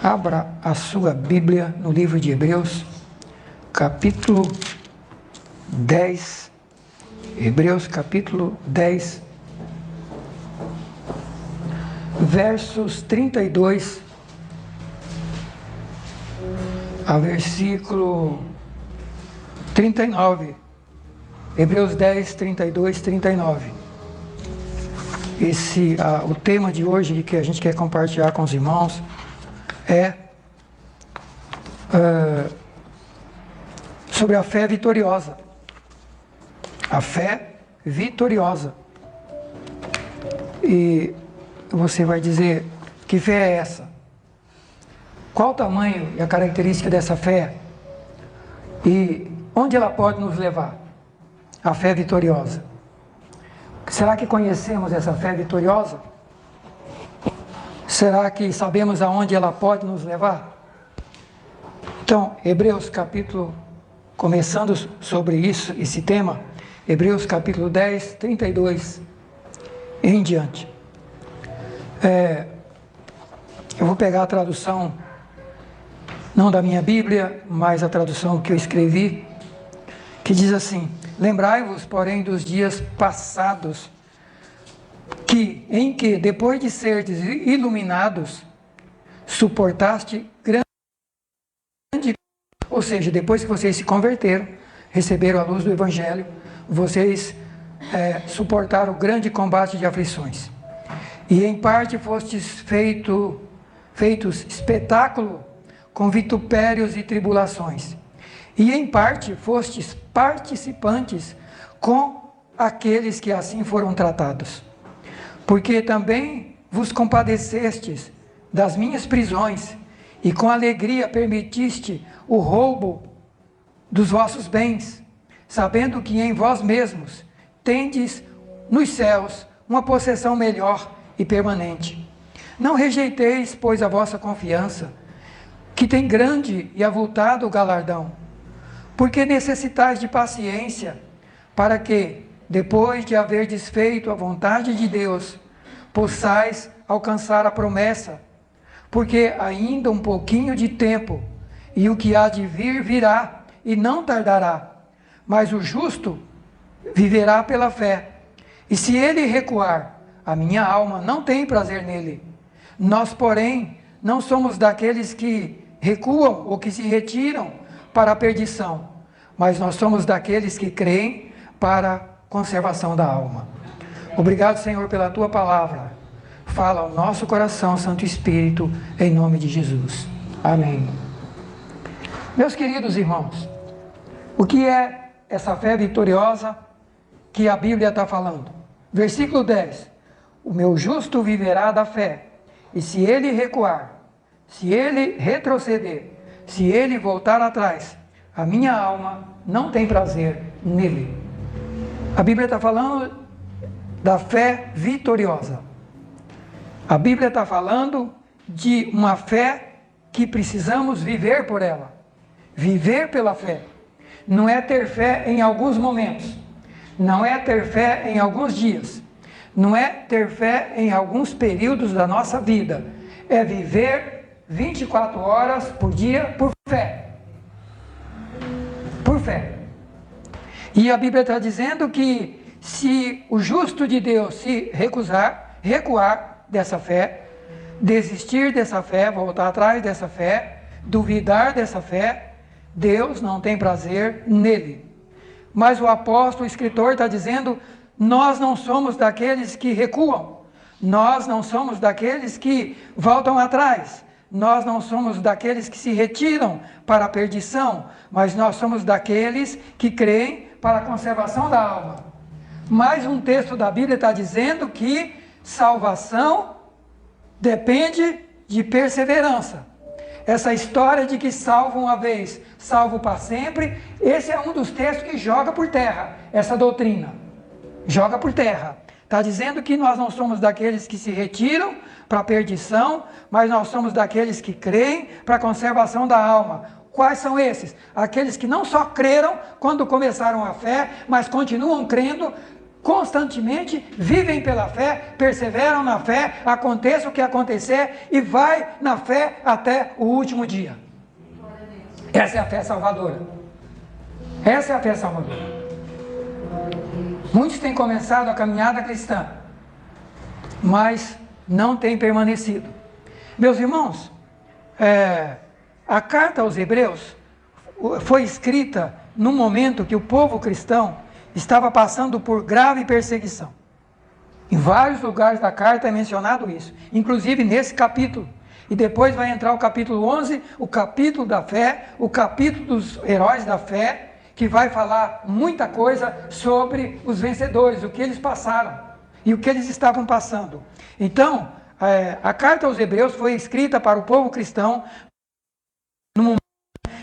Abra a sua Bíblia no livro de Hebreus, capítulo 10. Hebreus, capítulo 10, versos 32 a versículo 39. Hebreus 10, 32, 39. O tema de hoje que a gente quer compartilhar com os irmãos é sobre a fé vitoriosa. A fé vitoriosa. E você vai dizer, que fé é essa? Qual o tamanho e a característica dessa fé? E onde ela pode nos levar? A fé vitoriosa. Será que conhecemos essa fé vitoriosa? Será que sabemos aonde ela pode nos levar? Então, Hebreus capítulo, começando sobre isso, esse tema, Hebreus capítulo 10, 32 em diante. Eu vou pegar a tradução, não da minha Bíblia, mas a tradução que eu escrevi, que diz assim: lembrai-vos, porém, dos dias passados, em que, depois de serdes iluminados, suportaste grande, ou seja, depois que vocês se converteram, receberam a luz do Evangelho, vocês suportaram o grande combate de aflições. E em parte fostes feitos espetáculo com vitupérios e tribulações. E em parte fostes participantes com aqueles que assim foram tratados. Porque também vos compadecestes das minhas prisões, e com alegria permitiste o roubo dos vossos bens, sabendo que em vós mesmos tendes nos céus uma possessão melhor e permanente. Não rejeiteis, pois, a vossa confiança, que tem grande e avultado galardão, porque necessitais de paciência, para que, depois de haver desfeito a vontade de Deus, possais alcançar a promessa, porque ainda um pouquinho de tempo, e o que há de vir virá, e não tardará, mas o justo viverá pela fé. E se ele recuar, a minha alma não tem prazer nele. Nós, porém, não somos daqueles que recuam ou que se retiram para a perdição, mas nós somos daqueles que creem para a conservação da alma. Obrigado, Senhor, pela Tua palavra. Fala ao nosso coração, Santo Espírito, em nome de Jesus. Amém. Meus queridos irmãos, o que é essa fé vitoriosa que a Bíblia está falando? Versículo 10. O meu justo viverá da fé, e se ele recuar, se ele retroceder, se ele voltar atrás, a minha alma não tem prazer nele. A Bíblia está falando da fé vitoriosa. A Bíblia está falando de uma fé que precisamos viver por ela. Viver pela fé. Não é ter fé em alguns momentos. Não é ter fé em alguns dias. Não é ter fé em alguns períodos da nossa vida. É viver 24 horas por dia por fé. Por fé. E a Bíblia está dizendo que se o justo de Deus se recuar dessa fé, desistir dessa fé, voltar atrás dessa fé, duvidar dessa fé, Deus não tem prazer nele. Mas o apóstolo, o escritor está dizendo, nós não somos daqueles que recuam, nós não somos daqueles que voltam atrás, nós não somos daqueles que se retiram para a perdição, mas nós somos daqueles que creem para a conservação da alma. Mais um texto da Bíblia está dizendo que salvação depende de perseverança. Essa história de que salvo uma vez, salvo para sempre, esse é um dos textos que joga por terra essa doutrina. Joga por terra. Está dizendo que nós não somos daqueles que se retiram para a perdição, mas nós somos daqueles que creem para a conservação da alma. Quais são esses? Aqueles que não só creram quando começaram a fé, mas continuam crendo constantemente, vivem pela fé, perseveram na fé, aconteça o que acontecer, e vai na fé até o último dia. Essa é a fé salvadora. Essa é a fé salvadora. Muitos têm começado a caminhada cristã, mas não têm permanecido. Meus irmãos, a carta aos Hebreus foi escrita num momento que o povo cristão estava passando por grave perseguição. Em vários lugares da carta é mencionado isso, inclusive nesse capítulo. E depois vai entrar o capítulo 11, o capítulo da fé, o capítulo dos heróis da fé, que vai falar muita coisa sobre os vencedores, o que eles passaram e o que eles estavam passando. Então, a carta aos Hebreus foi escrita para o povo cristão num momento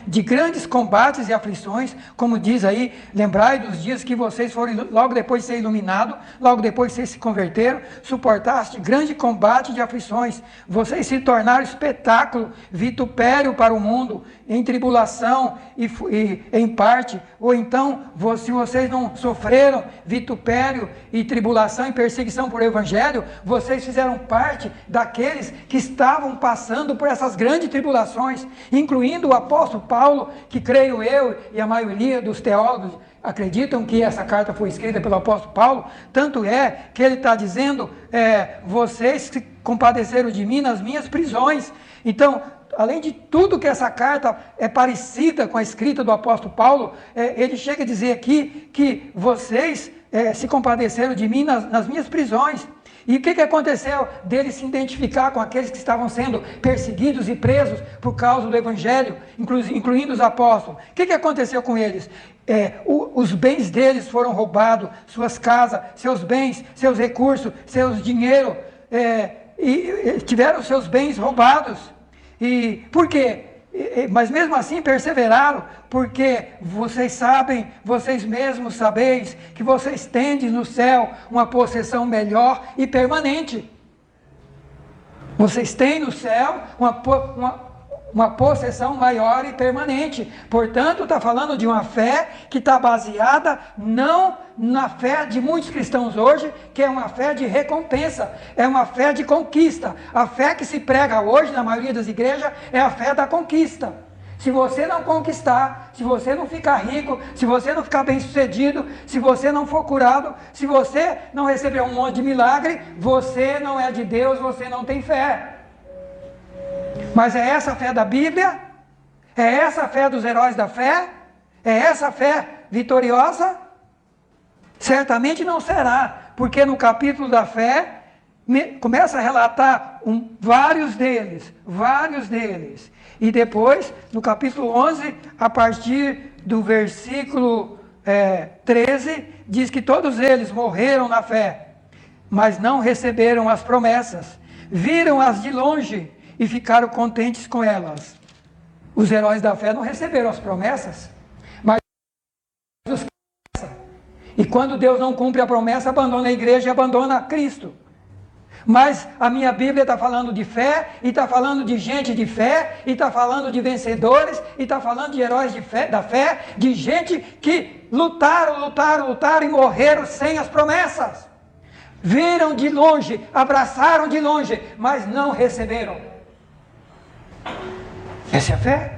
de grandes combates e aflições, como diz aí, lembrai dos dias que vocês foram, logo depois de ser iluminado, logo depois de vocês se converteram, suportaste grande combate de aflições, vocês se tornaram espetáculo, vitupério para o mundo, em tribulação e em parte, ou então, se vocês não sofreram vitupério e tribulação e perseguição por evangelho, vocês fizeram parte daqueles que estavam passando por essas grandes tribulações, incluindo o apóstolo Paulo, que creio eu e a maioria dos teólogos acreditam que essa carta foi escrita pelo apóstolo Paulo, tanto é que ele está dizendo, vocês se compadeceram de mim nas minhas prisões. Então, além de tudo que essa carta é parecida com a escrita do apóstolo Paulo, ele chega a dizer aqui que vocês se compadeceram de mim nas minhas prisões. E o que aconteceu dele se identificar com aqueles que estavam sendo perseguidos e presos por causa do evangelho, incluindo os apóstolos? O que aconteceu com eles? Os bens deles foram roubados, suas casas, seus bens, seus recursos, seus dinheiro, e tiveram seus bens roubados. E por quê? Mas mesmo assim perseveraram, porque vocês sabem, vocês mesmos sabeis, que vocês tendem no céu uma possessão melhor e permanente. Vocês têm no céu uma possessão maior e permanente. Portanto, está falando de uma fé que está baseada não na fé de muitos cristãos hoje, que é uma fé de recompensa, é uma fé de conquista. A fé que se prega hoje na maioria das igrejas é a fé da conquista. Se você não conquistar, se você não ficar rico, se você não ficar bem sucedido, se você não for curado, se você não receber um monte de milagre, você não é de Deus, você não tem fé. Mas é essa a fé da Bíblia? É essa a fé dos heróis da fé? É essa a fé vitoriosa? Certamente não será, porque no capítulo da fé começa a relatar vários deles, e depois no capítulo 11, a partir do versículo 13, diz que todos eles morreram na fé, mas não receberam as promessas, viram-as de longe e ficaram contentes com elas. Os heróis da fé não receberam as promessas, mas e quando Deus não cumpre a promessa, abandona a igreja e abandona Cristo. Mas a minha Bíblia está falando de fé, e está falando de gente de fé, e está falando de vencedores, e está falando de heróis da fé, de gente que lutaram e morreram sem as promessas. Viram de longe, abraçaram de longe, mas não receberam. Essa é a fé.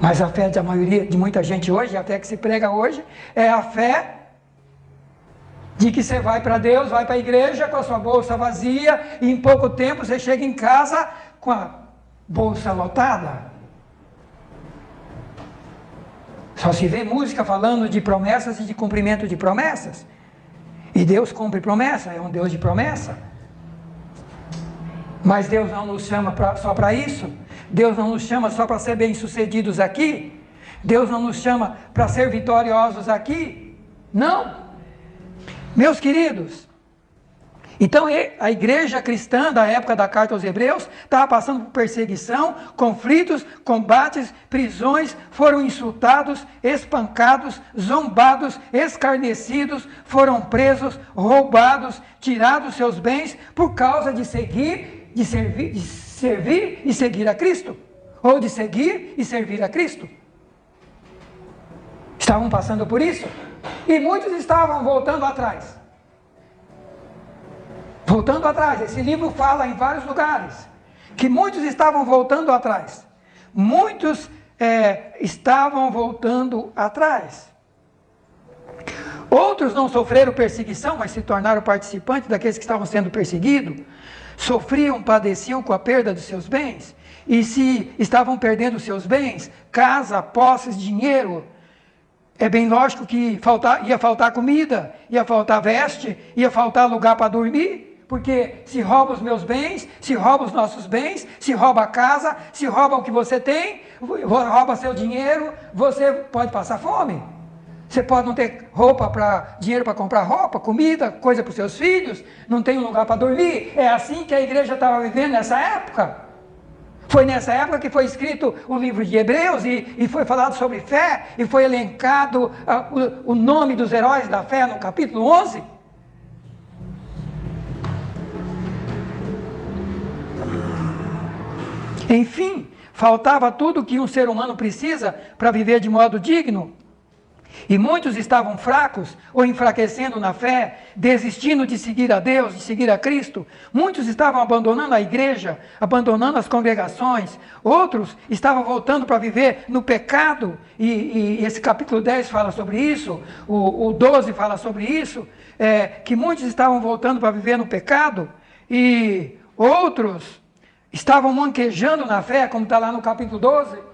Mas a fé da maioria, de muita gente hoje, a fé que se prega hoje, é a fé de que você vai para Deus, vai para a igreja com a sua bolsa vazia, e em pouco tempo você chega em casa com a bolsa lotada. Só se vê música falando de promessas e de cumprimento de promessas. E Deus cumpre promessa, é um Deus de promessa. Mas Deus não nos chama só para isso. Deus não nos chama só para ser bem-sucedidos aqui. Deus não nos chama para ser vitoriosos aqui. Não. Meus queridos, então a igreja cristã da época da carta aos Hebreus estava passando por perseguição, conflitos, combates, prisões, foram insultados, espancados, zombados, escarnecidos, foram presos, roubados, tirados seus bens por causa de servir e seguir a Cristo, ou de seguir e servir a Cristo. Estavam passando por isso. E muitos estavam voltando atrás. Voltando atrás. Esse livro fala em vários lugares que muitos estavam voltando atrás. Muitos estavam voltando atrás. Outros não sofreram perseguição, mas se tornaram participantes daqueles que estavam sendo perseguidos. Sofriam, padeciam com a perda dos seus bens. E se estavam perdendo os seus bens, casa, posses, dinheiro, é bem lógico que ia faltar comida, ia faltar veste, ia faltar lugar para dormir, porque se rouba os meus bens, se rouba os nossos bens, se rouba a casa, se rouba o que você tem, rouba seu dinheiro, você pode passar fome. Você pode não ter dinheiro para comprar roupa, comida, coisa para os seus filhos, não tem um lugar para dormir. É assim que a igreja estava vivendo nessa época. Foi nessa época que foi escrito o livro de Hebreus e foi falado sobre fé e foi elencado o nome dos heróis da fé no capítulo 11. Enfim, faltava tudo que um ser humano precisa para viver de modo digno. E muitos estavam fracos ou enfraquecendo na fé, desistindo de seguir a Deus, de seguir a Cristo. Muitos estavam abandonando a igreja, abandonando as congregações. Outros estavam voltando para viver no pecado. E esse capítulo 10 fala sobre isso, o 12 fala sobre isso, que muitos estavam voltando para viver no pecado. E outros estavam manquejando na fé, como está lá no capítulo 12.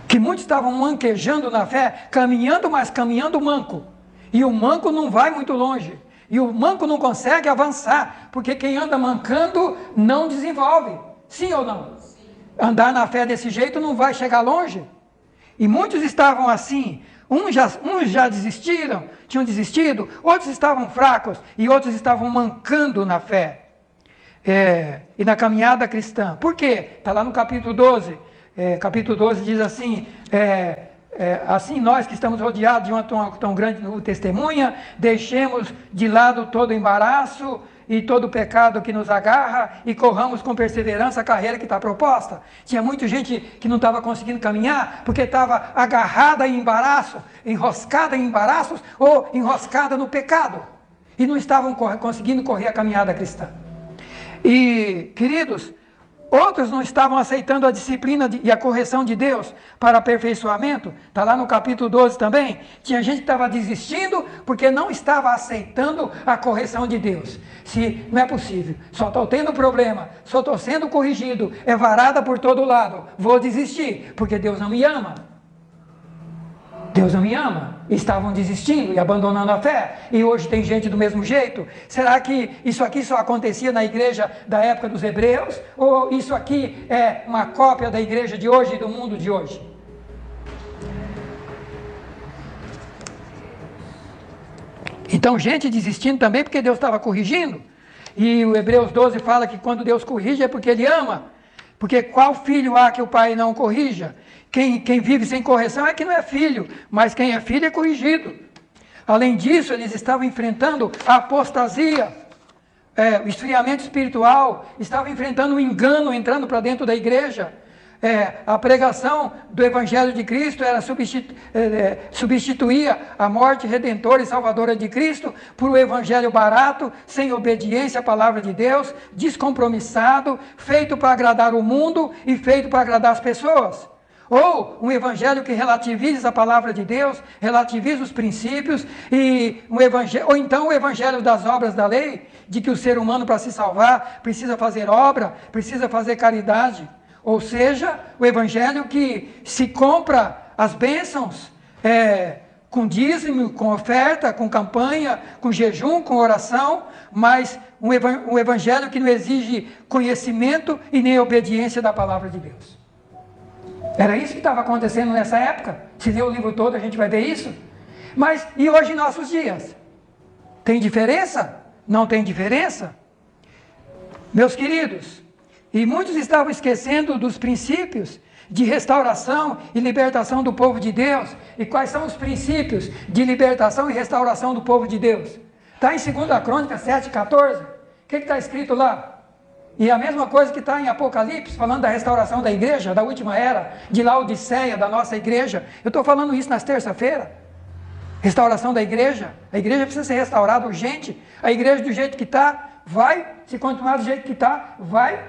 Que muitos estavam manquejando na fé, caminhando, mas caminhando manco. E o manco não vai muito longe. E o manco não consegue avançar, porque quem anda mancando não desenvolve. Sim ou não? Sim. Andar na fé desse jeito não vai chegar longe. E muitos estavam assim. Uns já desistiram, tinham desistido. Outros estavam fracos e outros estavam mancando na fé. E na caminhada cristã. Por quê? Está lá no capítulo 12. Capítulo 12 diz assim, assim nós que estamos rodeados de uma tão grande testemunha, deixemos de lado todo embaraço e todo pecado que nos agarra e corramos com perseverança a carreira que está proposta. Tinha muita gente que não estava conseguindo caminhar porque estava agarrada em embaraço, enroscada em embaraços ou enroscada no pecado e não estavam conseguindo correr a caminhada cristã. E, queridos, outros não estavam aceitando a disciplina e a correção de Deus para aperfeiçoamento. Está lá no capítulo 12 também. Tinha gente que estava desistindo porque não estava aceitando a correção de Deus. Se não é possível, só estou tendo problema, só estou sendo corrigido, é varada por todo lado, vou desistir, porque Deus não me ama. Deus não me ama. Estavam desistindo e abandonando a fé. E hoje tem gente do mesmo jeito. Será que isso aqui só acontecia na igreja da época dos hebreus? Ou isso aqui é uma cópia da igreja de hoje e do mundo de hoje? Então, gente desistindo também porque Deus estava corrigindo. E o Hebreus 12 fala que quando Deus corrige é porque Ele ama. Porque qual filho há que o pai não corrija? Quem vive sem correção é que não é filho, mas quem é filho é corrigido. Além disso, eles estavam enfrentando a apostasia, o esfriamento espiritual, estavam enfrentando o engano entrando para dentro da igreja. A pregação do Evangelho de Cristo era substituía a morte redentora e salvadora de Cristo por um Evangelho barato, sem obediência à palavra de Deus, descompromissado, feito para agradar o mundo e feito para agradar as pessoas. Ou um evangelho que relativiza a palavra de Deus, relativiza os princípios, ou então o evangelho das obras da lei, de que o ser humano para se salvar precisa fazer obra, precisa fazer caridade. Ou seja, o evangelho que se compra as bênçãos com dízimo, com oferta, com campanha, com jejum, com oração, mas um evangelho que não exige conhecimento e nem obediência da palavra de Deus. Era isso que estava acontecendo nessa época. Se ler o livro todo, a gente vai ver isso. Mas, e hoje em nossos dias? Tem diferença? Não tem diferença? Meus queridos, e muitos estavam esquecendo dos princípios de restauração e libertação do povo de Deus. E quais são os princípios de libertação e restauração do povo de Deus? Está em 2 Crônicas 7,14. O que está escrito lá? E a mesma coisa que está em Apocalipse, falando da restauração da igreja, da última era, de Laodiceia, da nossa igreja. Eu estou falando isso nas terça-feira. Restauração da igreja. A igreja precisa ser restaurada urgente. A igreja do jeito que está, vai, se continuar do jeito que está, vai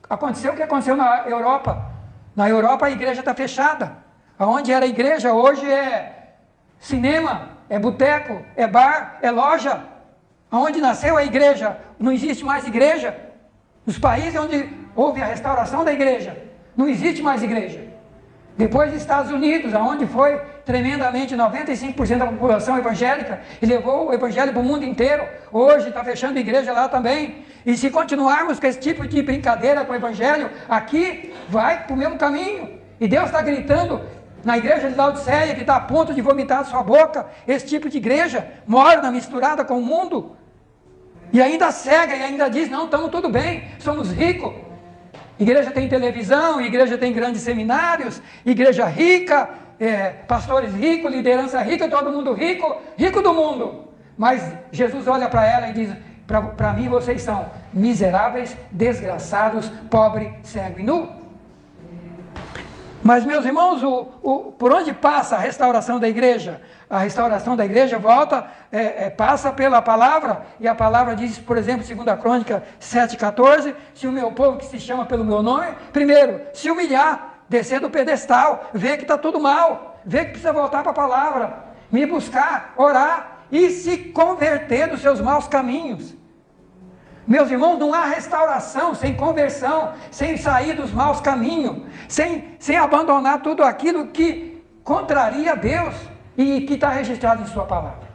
acontecer o que aconteceu na Europa. Na Europa a igreja está fechada. Aonde era a igreja, hoje é cinema, é boteco, é bar, é loja. Aonde nasceu a igreja, não existe mais igreja. Nos países onde houve a restauração da igreja, não existe mais igreja. Depois dos Estados Unidos, onde foi tremendamente 95% da população evangélica, e levou o evangelho para o mundo inteiro, hoje está fechando igreja lá também. E se continuarmos com esse tipo de brincadeira com o evangelho, aqui vai para o mesmo caminho. E Deus está gritando na igreja de Laodiceia, que está a ponto de vomitar da sua boca, esse tipo de igreja, morna, misturada com o mundo, e ainda cega, e ainda diz, não, estamos tudo bem, somos ricos. Igreja tem televisão, igreja tem grandes seminários, igreja rica, pastores ricos, liderança rica, todo mundo rico, rico do mundo. Mas Jesus olha para ela e diz, para mim vocês são miseráveis, desgraçados, pobre, cego e nu. Mas, meus irmãos, por onde passa a restauração da igreja? A restauração da igreja passa pela palavra, e a palavra diz, por exemplo, 2 Crônica 7,14, se o meu povo que se chama pelo meu nome, primeiro, se humilhar, descer do pedestal, ver que está tudo mal, ver que precisa voltar para a palavra, me buscar, orar, e se converter dos seus maus caminhos. Meus irmãos, não há restauração sem conversão, sem sair dos maus caminhos, sem abandonar tudo aquilo que contraria Deus e que está registrado em sua palavra.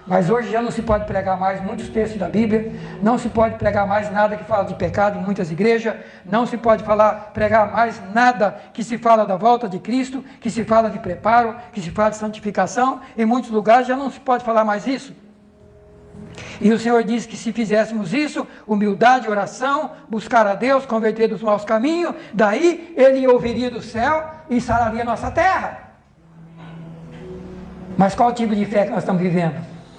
Mas hoje já não se pode pregar mais muitos textos da Bíblia, não se pode pregar mais nada que fala de pecado em muitas igrejas, não se pode pregar mais nada que se fala da volta de Cristo, que se fala de preparo, que se fala de santificação. Em muitos lugares já não se pode falar mais isso. E o Senhor disse que se fizéssemos isso, humildade, oração, buscar a Deus, converter dos maus caminhos, daí Ele ouviria do céu e sararia nossa terra. Mas qual tipo de fé que nós estamos vivendo?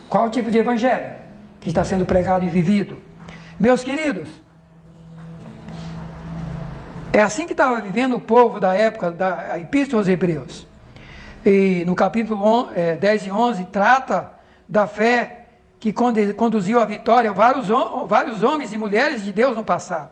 Qual tipo de evangelho que está sendo pregado e vivido? Meus queridos, é assim que estava vivendo o povo da época da Epístola aos Hebreus. E no capítulo 10 e 11 trata da fé que conduziu à vitória vários homens e mulheres de Deus no passado.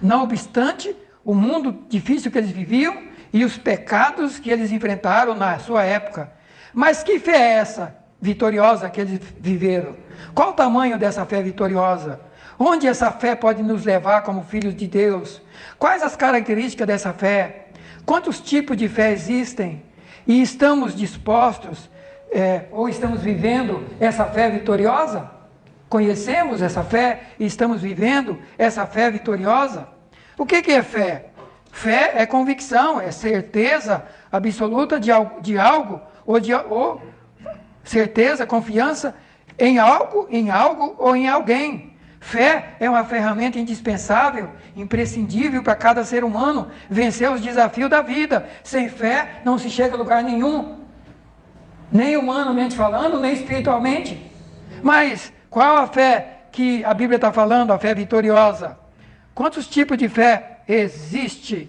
Não obstante o mundo difícil que eles viviam e os pecados que eles enfrentaram na sua época. Mas que fé é essa vitoriosa que eles viveram? Qual o tamanho dessa fé vitoriosa? Onde essa fé pode nos levar como filhos de Deus? Quais as características dessa fé? Quantos tipos de fé existem? E estamos dispostos ou estamos vivendo essa fé vitoriosa? Conhecemos essa fé e estamos vivendo essa fé vitoriosa? O que é fé? Fé é convicção, é certeza absoluta de algo, ou certeza, confiança em algo ou em alguém. Fé é uma ferramenta indispensável, imprescindível para cada ser humano vencer os desafios da vida. Sem fé não se chega a lugar nenhum, nem humanamente falando, nem espiritualmente. Mas qual a fé que a Bíblia está falando, a fé vitoriosa? Quantos tipos de fé existe?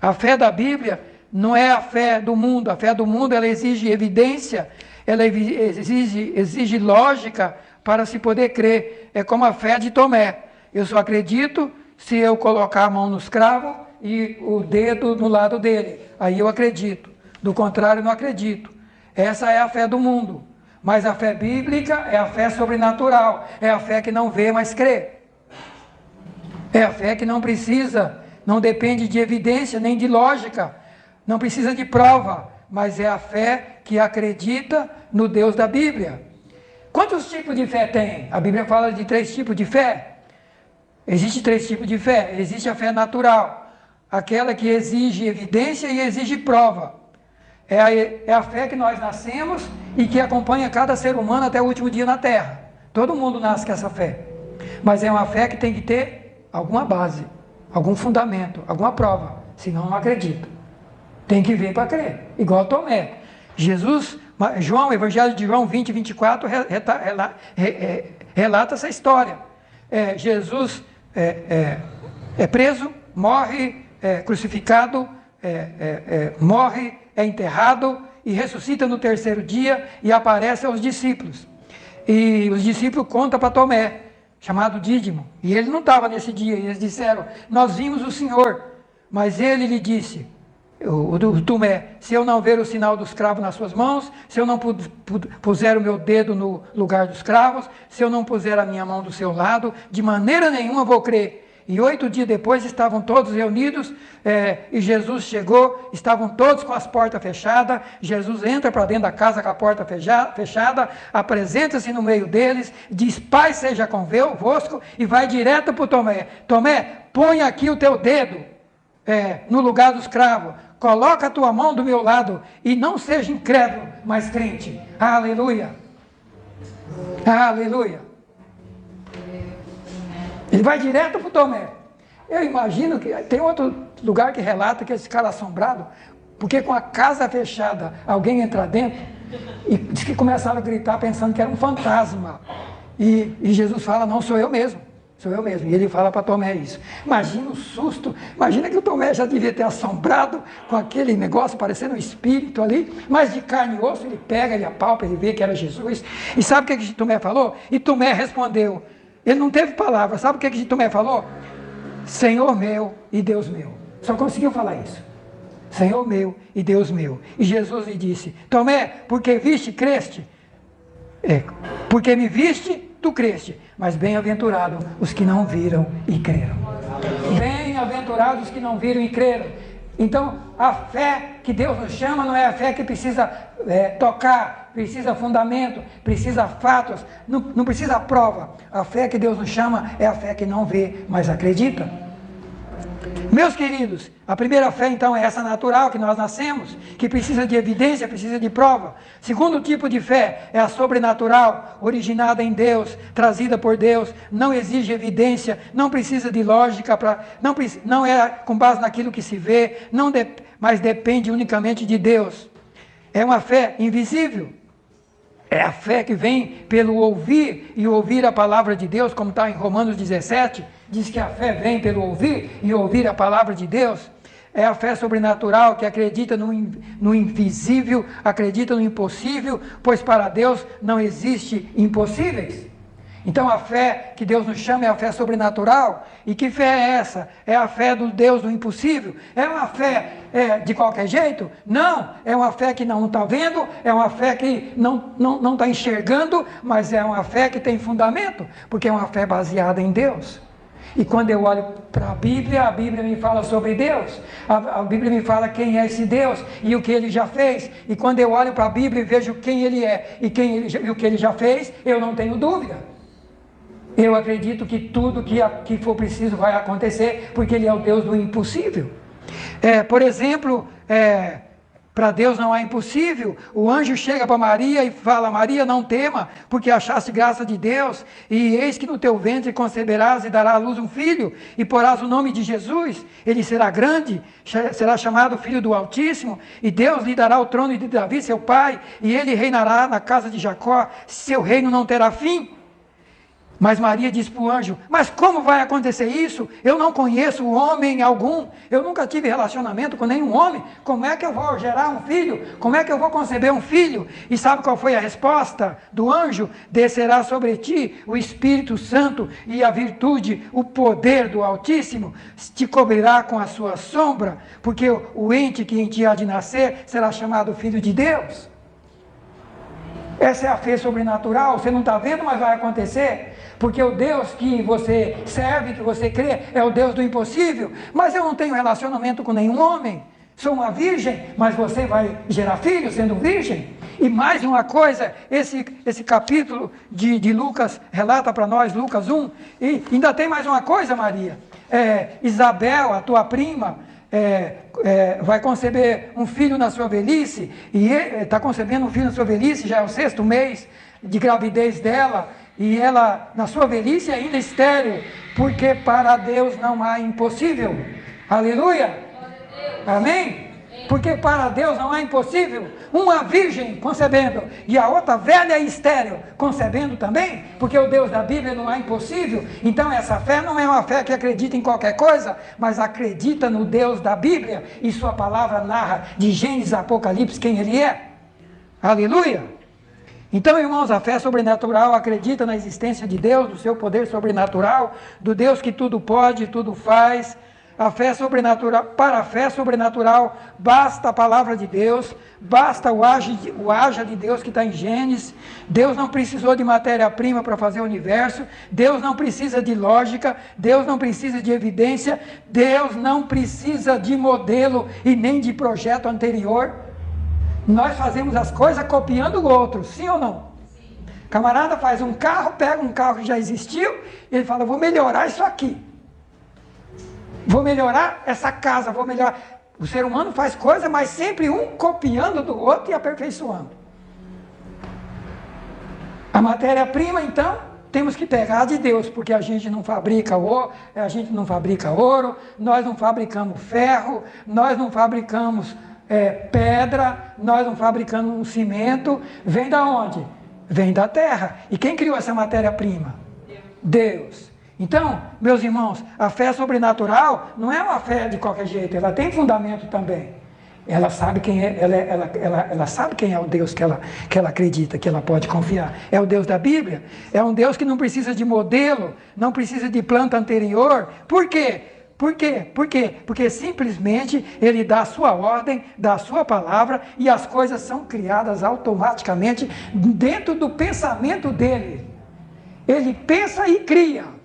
A fé da Bíblia não é a fé do mundo. A fé do mundo, ela exige evidência, ela exige lógica para se poder crer. É como a fé de Tomé. Eu só acredito se eu colocar a mão nos cravos e o dedo no lado dele. Aí eu acredito. Do contrário, eu não acredito. Essa é a fé do mundo. Mas a fé bíblica é a fé sobrenatural. É a fé que não vê, mas crê. É a fé que não precisa, não depende de evidência nem de lógica. Não precisa de prova. Mas é a fé que acredita no Deus da Bíblia. Quantos tipos de fé tem? A Bíblia fala de 3 tipos de fé. Existem 3 tipos de fé. Existe a fé natural. Aquela que exige evidência e exige prova. É a fé que nós nascemos e que acompanha cada ser humano até o último dia na terra. Todo mundo nasce com essa fé. Mas é uma fé que tem que ter alguma base, algum fundamento, alguma prova. Senão não acredita. Tem que ver para crer. Igual Tomé. João, Evangelho de João 20, 24, relata essa história. Jesus é preso, morre, é crucificado, morre, é enterrado e ressuscita no terceiro dia e aparece aos discípulos. E os discípulos contam para Tomé, chamado Dídimo, e ele não estava nesse dia, e eles disseram, nós vimos o Senhor, mas ele lhe disse, o Tomé, se eu não ver o sinal dos cravos nas suas mãos, se eu não puser o meu dedo no lugar dos cravos, se eu não puser a minha mão do seu lado, de maneira nenhuma vou crer. E 8 dias depois estavam todos reunidos, e Jesus chegou, estavam todos com as portas fechadas, Jesus entra para dentro da casa com a porta fechada, apresenta-se no meio deles, diz, paz seja convosco, e vai direto para o Tomé. Tomé, põe aqui o teu dedo no lugar dos cravos, coloca a tua mão do meu lado, e não seja incrédulo, mas crente. Aleluia! Aleluia! Ele vai direto para o Tomé. Eu imagino que tem outro lugar que relata que esse cara assombrado, porque com a casa fechada, alguém entra dentro e diz que começaram a gritar pensando que era um fantasma. E Jesus fala, não, sou eu mesmo. Sou eu mesmo. E ele fala para Tomé isso. Imagina o susto. Imagina que o Tomé já devia ter assombrado com aquele negócio parecendo um espírito ali, mas de carne e osso, ele pega, ele apalpa, ele vê que era Jesus. E sabe o que Tomé falou? E Tomé respondeu. Ele não teve palavra. Sabe o que Tomé falou? Senhor meu e Deus meu. Só conseguiu falar isso. Senhor meu e Deus meu. E Jesus lhe disse, Tomé, porque viste, creste? Porque me viste, tu creste. Mas bem-aventurado os que não viram e creram. Bem-aventurados os que não viram e creram. Então, a fé que Deus nos chama não é a fé que precisa tocar, precisa fundamento, precisa fatos, não precisa prova. A fé que Deus nos chama é a fé que não vê, mas acredita. Meus queridos, a primeira fé então é essa natural que nós nascemos, que precisa de evidência, precisa de prova. Segundo tipo de fé é a sobrenatural, originada em Deus, trazida por Deus, não exige evidência, não precisa de lógica, não é com base naquilo que se vê, mas depende unicamente de Deus. É uma fé invisível. É a fé que vem pelo ouvir e ouvir a palavra de Deus, como está em Romanos 17, diz que a fé vem pelo ouvir e ouvir a palavra de Deus. É a fé sobrenatural que acredita no invisível, acredita no impossível, pois para Deus não existe impossíveis. Então a fé que Deus nos chama é a fé sobrenatural. E que fé é essa? É a fé do Deus do impossível? É uma fé de qualquer jeito? Não, é uma fé que não está vendo, é uma fé que não está enxergando, mas é uma fé que tem fundamento, porque é uma fé baseada em Deus. E quando eu olho para a Bíblia me fala sobre Deus, a Bíblia me fala quem é esse Deus e o que Ele já fez, e quando eu olho para a Bíblia e vejo quem Ele é e o que Ele já fez, eu não tenho dúvida. Eu acredito que tudo que for preciso vai acontecer, porque Ele é o Deus do impossível. Por exemplo, para Deus não há impossível. O anjo chega para Maria e fala, Maria, não tema, porque achaste graça de Deus, e eis que no teu ventre conceberás e darás à luz um filho, e porás o nome de Jesus. Ele será grande, será chamado Filho do Altíssimo, e Deus lhe dará o trono de Davi, seu pai, e ele reinará na casa de Jacó, seu reino não terá fim. Mas Maria diz para o anjo, mas como vai acontecer isso? Eu não conheço homem algum, eu nunca tive relacionamento com nenhum homem, como é que eu vou gerar um filho? Como é que eu vou conceber um filho? E sabe qual foi a resposta do anjo? Descerá sobre ti o Espírito Santo e a virtude, o poder do Altíssimo te cobrirá com a sua sombra, porque o ente que em ti há de nascer será chamado Filho de Deus. Essa é a fé sobrenatural, você não está vendo, mas vai acontecer, porque o Deus que você serve, que você crê, é o Deus do impossível. Mas eu não tenho relacionamento com nenhum homem, sou uma virgem, mas você vai gerar filho sendo virgem. E mais uma coisa, esse capítulo de Lucas relata para nós, Lucas 1, e ainda tem mais uma coisa, Maria, Isabel, a tua prima, vai conceber um filho na sua velhice, e está concebendo um filho na sua velhice, já é o 6º mês de gravidez dela, e ela na sua velhice ainda estéril, porque para Deus não há impossível. Aleluia! Amém? Porque para Deus não é impossível uma virgem concebendo e a outra velha e estéril concebendo também, porque o Deus da Bíblia não é impossível. Então essa fé não é uma fé que acredita em qualquer coisa, mas acredita no Deus da Bíblia, e sua palavra narra de Gênesis a Apocalipse quem Ele é. Aleluia! Então, irmãos, a fé sobrenatural acredita na existência de Deus, do seu poder sobrenatural, do Deus que tudo pode, tudo faz. A fé sobrenatural, para a fé sobrenatural, basta a palavra de Deus, basta o haja de Deus que está em Gênesis. Deus não precisou de matéria-prima para fazer o universo, Deus não precisa de lógica, Deus não precisa de evidência, Deus não precisa de modelo e nem de projeto anterior. Nós fazemos as coisas copiando o outro, sim ou não? Camarada faz um carro, pega um carro que já existiu, e ele fala, vou melhorar isso aqui. Vou melhorar essa casa, vou melhorar. O ser humano faz coisa, mas sempre um copiando do outro e aperfeiçoando. A matéria-prima, então, temos que pegar de Deus, porque a gente não fabrica ouro, nós não fabricamos ferro, nós não fabricamos pedra, nós não fabricamos um cimento. Vem da onde? Vem da terra. E quem criou essa matéria-prima? Deus. Então, meus irmãos, a fé sobrenatural não é uma fé de qualquer jeito, ela tem fundamento também. Ela sabe quem é, ela sabe quem é o Deus que ela acredita, que ela pode confiar. É o Deus da Bíblia, é um Deus que não precisa de modelo, não precisa de planta anterior. Por quê? Por quê? Por quê? Porque simplesmente Ele dá a sua ordem, dá a sua palavra, e as coisas são criadas automaticamente dentro do pensamento dEle. Ele pensa e cria.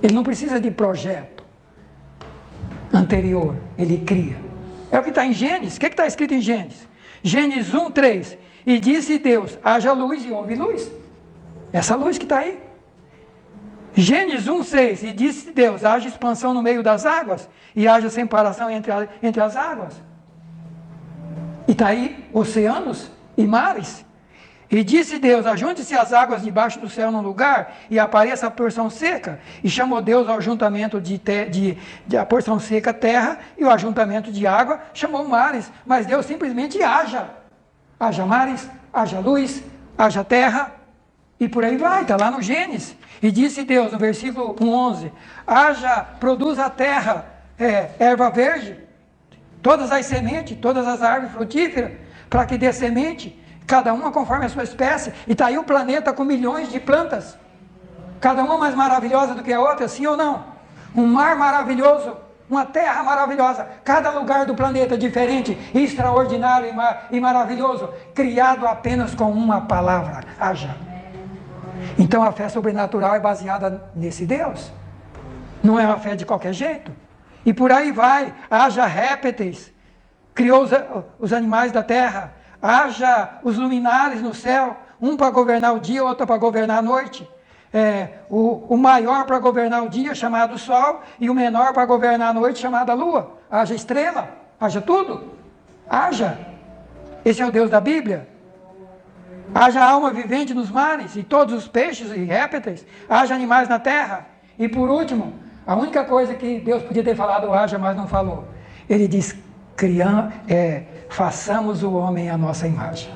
Ele não precisa de projeto anterior, Ele cria. É o que está em Gênesis. O que está escrito em Gênesis? Gênesis 1, 3. E disse Deus, haja luz, e houve luz. Essa luz que está aí. Gênesis 1, 6. E disse Deus, haja expansão no meio das águas, e haja separação entre as águas. E está aí oceanos e mares. E disse Deus, ajunte-se as águas debaixo do céu num lugar, e apareça a porção seca. E chamou Deus ao ajuntamento a porção seca terra, e o ajuntamento de água chamou mares. Mas Deus simplesmente haja. Haja mares, haja luz, haja terra, e por aí vai, está lá no Gênesis. E disse Deus, no versículo 11, produz a terra erva verde, todas as sementes, todas as árvores frutíferas, para que dê semente, cada uma conforme a sua espécie. E está aí o planeta com milhões de plantas, cada uma mais maravilhosa do que a outra, sim ou não? Um mar maravilhoso, uma terra maravilhosa, cada lugar do planeta diferente, extraordinário e maravilhoso, criado apenas com uma palavra, haja. Então a fé sobrenatural é baseada nesse Deus, não é uma fé de qualquer jeito. E por aí vai, haja répteis, criou os animais da terra, haja os luminares no céu, um para governar o dia, outro para governar a noite. O maior para governar o dia, chamado Sol, e o menor para governar a noite, chamada Lua. Haja estrela, haja tudo. Haja. Esse é o Deus da Bíblia. Haja alma vivente nos mares, e todos os peixes e répteis. Haja animais na terra. E por último, a única coisa que Deus podia ter falado haja, mas não falou. Ele diz, façamos o homem à nossa imagem.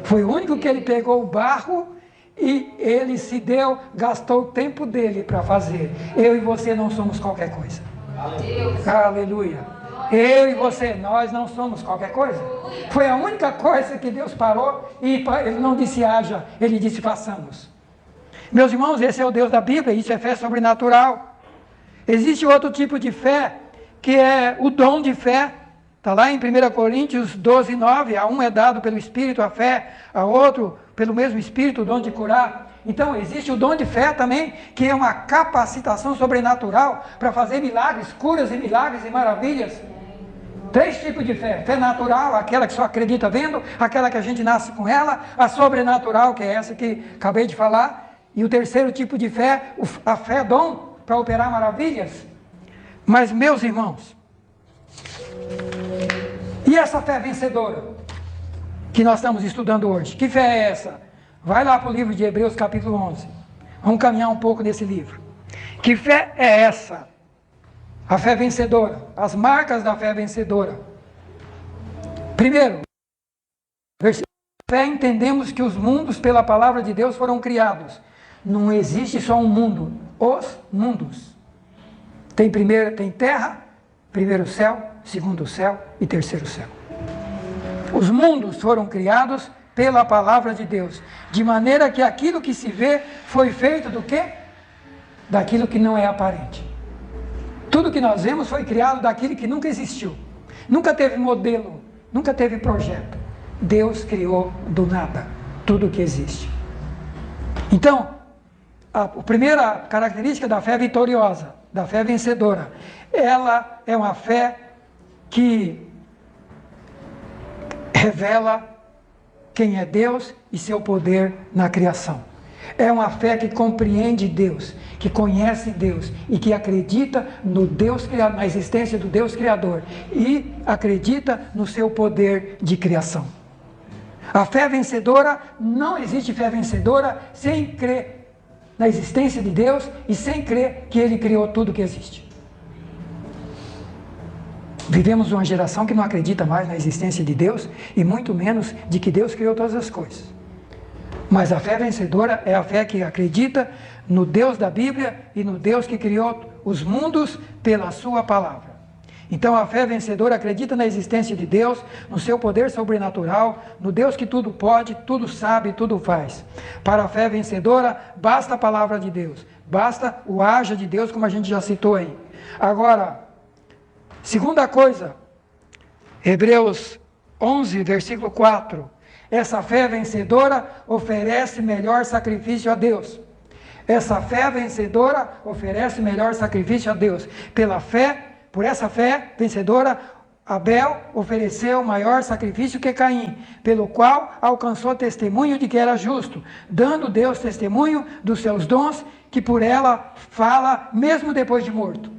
Foi o único que ele pegou o barro e ele gastou o tempo dele para fazer. Eu e você não somos qualquer coisa. Aleluia. Eu e você, nós não somos qualquer coisa. Foi a única coisa que Deus parou e Ele não disse haja, Ele disse façamos. Meus irmãos, esse é o Deus da Bíblia, isso é fé sobrenatural. Existe outro tipo de fé, que é o dom de fé. Está lá em 1 Coríntios 12, 9, a um é dado pelo Espírito a fé, a outro pelo mesmo Espírito o dom de curar. Então existe o dom de fé também, que é uma capacitação sobrenatural para fazer milagres, curas e milagres e maravilhas. 3 tipos de fé: fé natural, aquela que só acredita vendo, aquela que a gente nasce com ela, a sobrenatural, que é essa que acabei de falar, e o terceiro tipo de fé, a fé dom para operar maravilhas. Mas meus irmãos, e essa fé vencedora que nós estamos estudando hoje? Que fé é essa? Vai lá para o livro de Hebreus capítulo 11. Vamos caminhar um pouco nesse livro. Que fé é essa? A fé vencedora. As marcas da fé vencedora. Primeiro, fé, entendemos que os mundos pela palavra de Deus foram criados. Não existe só um mundo, os mundos. Tem terra, primeiro céu, segundo céu e terceiro céu. Os mundos foram criados pela palavra de Deus, de maneira que aquilo que se vê foi feito do quê? Daquilo que não é aparente. Tudo que nós vemos foi criado daquilo que nunca existiu. Nunca teve modelo, nunca teve projeto. Deus criou do nada tudo o que existe. Então, a primeira característica da fé vitoriosa, da fé vencedora, ela é uma fé que revela quem é Deus e seu poder na criação. É uma fé que compreende Deus, que conhece Deus e que acredita no Deus criador, na existência do Deus Criador e acredita no seu poder de criação. A fé vencedora, não existe fé vencedora sem crer na existência de Deus e sem crer que Ele criou tudo que existe. Vivemos uma geração que não acredita mais na existência de Deus e muito menos de que Deus criou todas as coisas. Mas a fé vencedora é a fé que acredita no Deus da Bíblia e no Deus que criou os mundos pela sua palavra. Então a fé vencedora acredita na existência de Deus, no seu poder sobrenatural, no Deus que tudo pode, tudo sabe, tudo faz. Para a fé vencedora, basta a palavra de Deus, basta o haja de Deus, como a gente já citou aí. Agora, segunda coisa, Hebreus 11, versículo 4. Essa fé vencedora oferece melhor sacrifício a Deus. Essa fé vencedora oferece melhor sacrifício a Deus. Por essa fé vencedora, Abel ofereceu maior sacrifício que Caim, pelo qual alcançou testemunho de que era justo, dando Deus testemunho dos seus dons, que por ela fala mesmo depois de morto.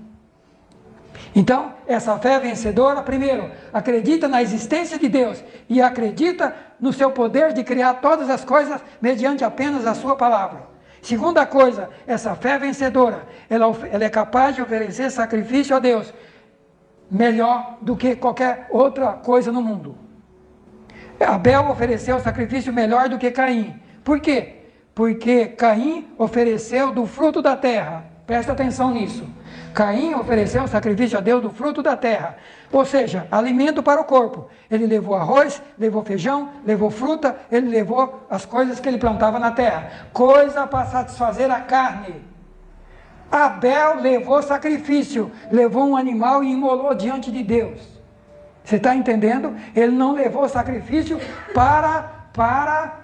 Então, essa fé vencedora, primeiro, acredita na existência de Deus e acredita no seu poder de criar todas as coisas mediante apenas a sua palavra. Segunda coisa, essa fé vencedora, ela é capaz de oferecer sacrifício a Deus melhor do que qualquer outra coisa no mundo. Abel ofereceu sacrifício melhor do que Caim. Por quê? Porque Caim ofereceu do fruto da terra. Presta atenção nisso. Caim ofereceu sacrifício a Deus do fruto da terra, ou seja, alimento para o corpo. Ele levou arroz, levou feijão, levou fruta, ele levou as coisas que ele plantava na terra, coisa para satisfazer a carne. Abel levou sacrifício, levou um animal e imolou diante de Deus. Você está entendendo? Ele não levou sacrifício para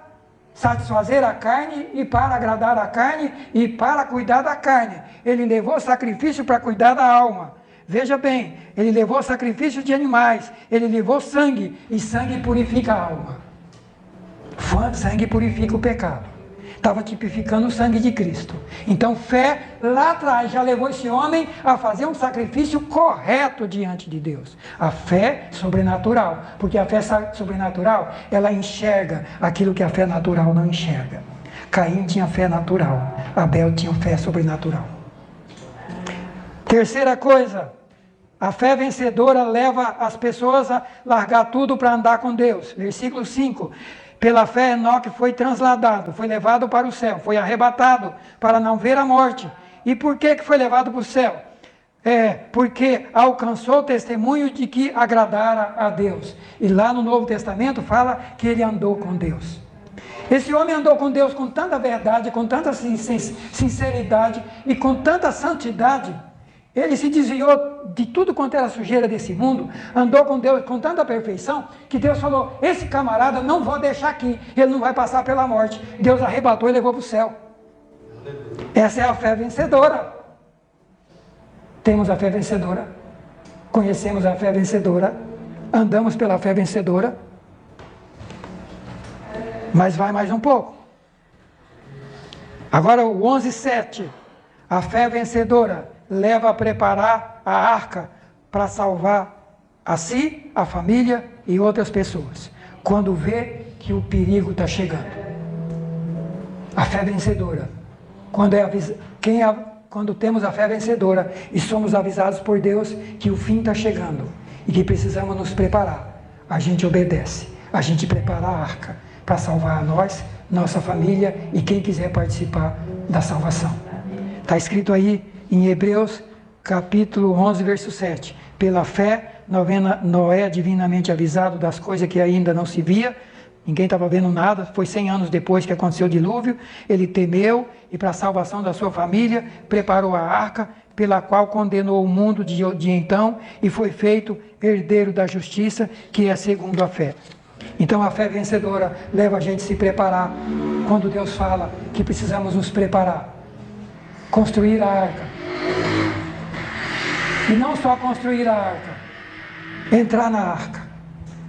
satisfazer a carne e para agradar a carne e para cuidar da carne. Ele levou sacrifício para cuidar da alma. Veja bem, ele levou sacrifício de animais, ele levou sangue, e sangue purifica a alma. Sangue purifica o pecado. Estava tipificando o sangue de Cristo. Então fé lá atrás já levou esse homem a fazer um sacrifício correto diante de Deus. A fé sobrenatural, porque a fé sobrenatural, ela enxerga aquilo que a fé natural não enxerga. Caim tinha fé natural, Abel tinha fé sobrenatural. Terceira coisa, a fé vencedora leva as pessoas a largar tudo para andar com Deus. Versículo 5. Pela fé, Enoque foi transladado, foi levado para o céu, foi arrebatado para não ver a morte. E por que foi levado para o céu? Porque alcançou o testemunho de que agradara a Deus. E lá no Novo Testamento fala que ele andou com Deus. Esse homem andou com Deus com tanta verdade, com tanta sinceridade e com tanta santidade. Ele se desviou de tudo quanto era sujeira desse mundo, andou com Deus com tanta perfeição, que Deus falou, esse camarada não vou deixar aqui, ele não vai passar pela morte. Deus arrebatou e levou para o céu. Essa é a fé vencedora. Temos a fé vencedora, conhecemos a fé vencedora, andamos pela fé vencedora, mas vai mais um pouco. Agora o 11:7, a fé vencedora leva a preparar a arca para salvar a si, a família e outras pessoas, quando vê que o perigo está chegando. A fé vencedora, quando temos a fé vencedora e somos avisados por Deus que o fim está chegando e que precisamos nos preparar. a gente obedece, a gente prepara a arca para salvar a nós, nossa família e quem quiser participar da salvação. Está escrito aí em Hebreus capítulo 11, verso 7. Pela fé, Noé, divinamente avisado das coisas que ainda não se via, ninguém estava vendo nada, foi 100 anos depois que aconteceu o dilúvio, ele temeu e para a salvação da sua família, preparou a arca, pela qual condenou o mundo de então e foi feito herdeiro da justiça, que é segundo a fé. Então a fé vencedora leva a gente a se preparar, quando Deus fala que precisamos nos preparar, construir a arca. E não só construir a arca, entrar na arca.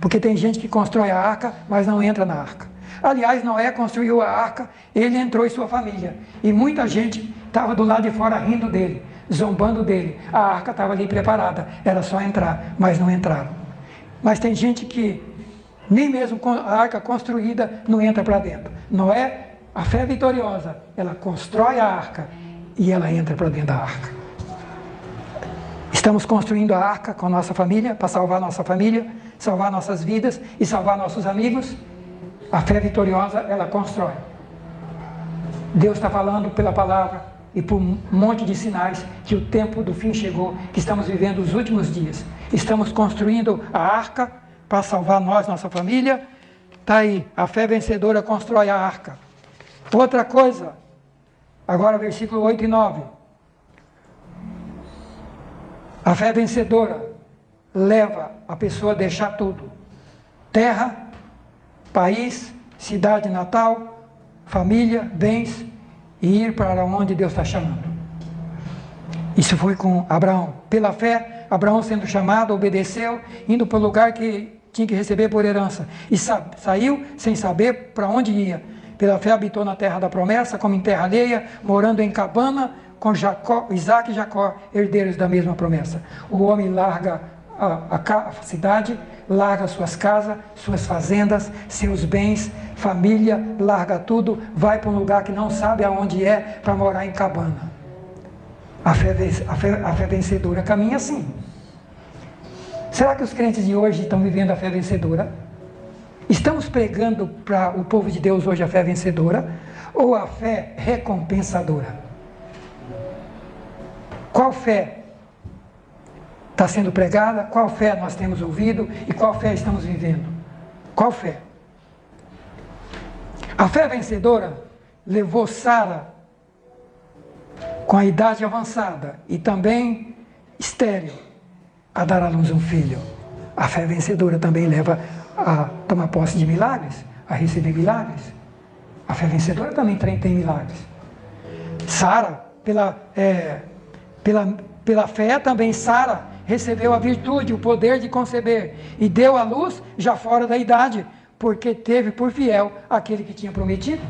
Porque tem gente que constrói a arca, mas não entra na arca. Aliás, Noé construiu a arca, ele entrou e sua família. E muita gente estava do lado de fora rindo dele, zombando dele. A arca estava ali preparada, era só entrar, mas não entraram. Mas tem gente que nem mesmo com a arca construída não entra para dentro. Noé, a fé vitoriosa, ela constrói a arca e ela entra para dentro da arca. Estamos construindo a arca com a nossa família, para salvar nossa família, salvar nossas vidas e salvar nossos amigos. A fé vitoriosa, ela constrói. Deus está falando pela palavra e por um monte de sinais que o tempo do fim chegou, que estamos vivendo os últimos dias. Estamos construindo a arca para salvar nós, nossa família. Está aí, a fé vencedora constrói a arca. Outra coisa, agora versículo 8 e 9. A fé vencedora leva a pessoa a deixar tudo. Terra, país, cidade natal, família, bens, e ir para onde Deus está chamando. Isso foi com Abraão. Pela fé, Abraão sendo chamado, obedeceu, indo para o lugar que tinha que receber por herança. E saiu sem saber para onde ia. Pela fé habitou na terra da promessa, como em terra alheia, morando em cabana, com Jacó, Isaac e Jacó, herdeiros da mesma promessa. O homem larga a cidade, larga suas casas, suas fazendas, seus bens, família, larga tudo, vai para um lugar que não sabe aonde é, para morar em cabana. A fé vencedora caminha assim. Será que os crentes de hoje estão vivendo a fé vencedora? Estamos pregando para o povo de Deus hoje a fé vencedora ou a fé recompensadora? Qual fé está sendo pregada? Qual fé nós temos ouvido? E qual fé estamos vivendo? Qual fé? A fé vencedora levou Sara, com a idade avançada e também estéril, a dar à luz um filho. A fé vencedora também leva a tomar posse de milagres, a receber milagres. A fé vencedora também tem milagres. Sara, pela fé também Sara recebeu a virtude, o poder de conceber e deu à luz já fora da idade, porque teve por fiel aquele que tinha prometido.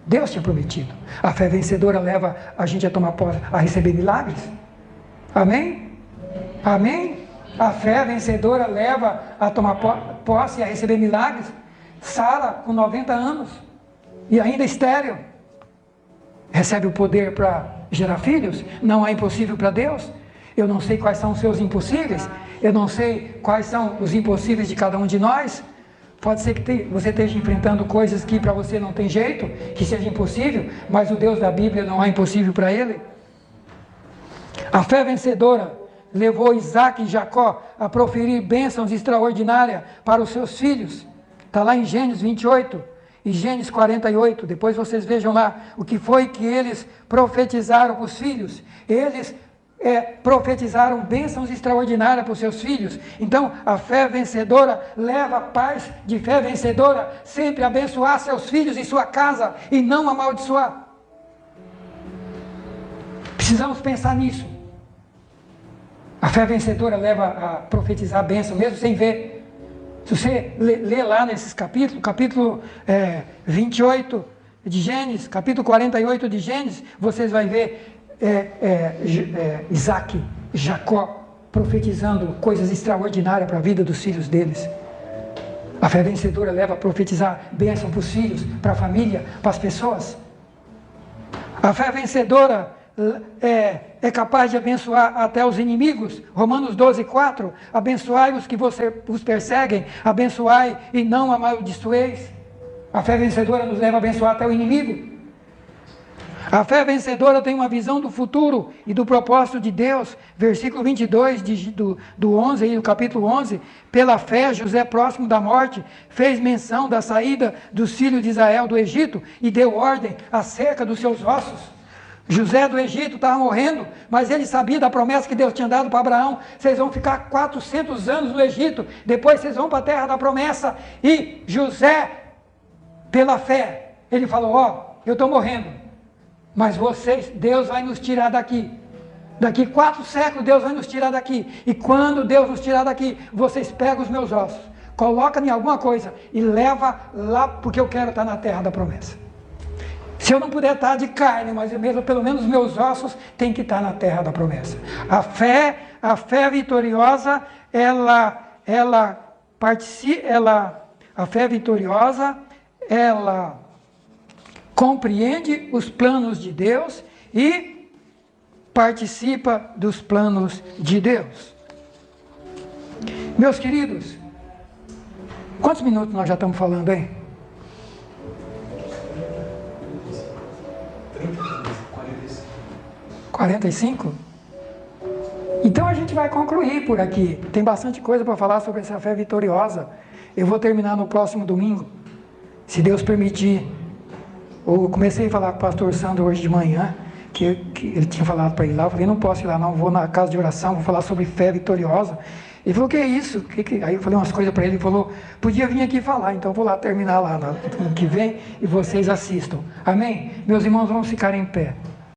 Deus tinha prometido. A fé vencedora leva a gente a tomar posse, a receber milagres. Amém? Amém? A fé vencedora leva a tomar posse e a receber milagres. Sara, com 90 anos e ainda estéril, recebe o poder para gerar filhos. Não há impossível para Deus. Eu não sei quais são os seus impossíveis, eu não sei quais são os impossíveis de cada um de nós. Pode ser que você esteja enfrentando coisas que para você não tem jeito, que seja impossível, mas o Deus da Bíblia não há impossível para ele. A fé vencedora levou Isaac e Jacó a proferir bênçãos extraordinárias para os seus filhos. Está lá em Gênesis 28 e Gênesis 48. Depois vocês vejam lá o que foi que eles profetizaram para os filhos. Eles profetizaram bênçãos extraordinárias para os seus filhos. Então a fé vencedora leva pais de fé vencedora sempre a abençoar seus filhos e sua casa e não amaldiçoar. Precisamos pensar nisso. A fé vencedora leva a profetizar a bênção mesmo sem ver. Se você ler lá nesses capítulos, capítulo 28 de Gênesis, capítulo 48 de Gênesis, vocês vão ver Isaac, Jacó profetizando coisas extraordinárias para a vida dos filhos deles. A fé vencedora leva a profetizar bênção para os filhos, para a família, para as pessoas. A fé vencedora é capaz de abençoar até os inimigos. Romanos 12, 4. Abençoai os que os perseguem, abençoai e não amaldiçoeis. A fé vencedora nos leva a abençoar até o inimigo. A fé vencedora tem uma visão do futuro e do propósito de Deus. Versículo 22 do 11, aí, do capítulo 11. Pela fé, José, próximo da morte, fez menção da saída dos filhos de Israel do Egito e deu ordem acerca dos seus ossos. José do Egito estava morrendo, mas ele sabia da promessa que Deus tinha dado para Abraão. Vocês vão ficar 400 anos no Egito, depois vocês vão para a terra da promessa. E José, pela fé, ele falou, eu estou morrendo, mas Deus vai nos tirar daqui. Daqui 4 séculos Deus vai nos tirar daqui. E quando Deus nos tirar daqui, vocês pegam os meus ossos, colocam em alguma coisa e leva lá, porque eu quero estar na terra da promessa. Se eu não puder estar de carne, mas pelo menos meus ossos têm que estar na terra da promessa. A fé vitoriosa, a fé vitoriosa, ela compreende os planos de Deus e participa dos planos de Deus. Meus queridos, quantos minutos nós já estamos falando, hein? 45? Então a gente vai concluir por aqui. Tem bastante coisa para falar sobre essa fé vitoriosa. Eu vou terminar no próximo domingo, se Deus permitir. Eu comecei a falar com o pastor Sandro hoje de manhã, que ele tinha falado para ir lá. Eu falei, não posso ir lá não, vou na casa de oração, vou falar sobre fé vitoriosa. Ele falou, que é isso? Aí eu falei umas coisas para ele, ele falou, podia vir aqui falar, então eu vou lá terminar lá no que vem e vocês assistam. Amém? Meus irmãos, vamos ficar em pé.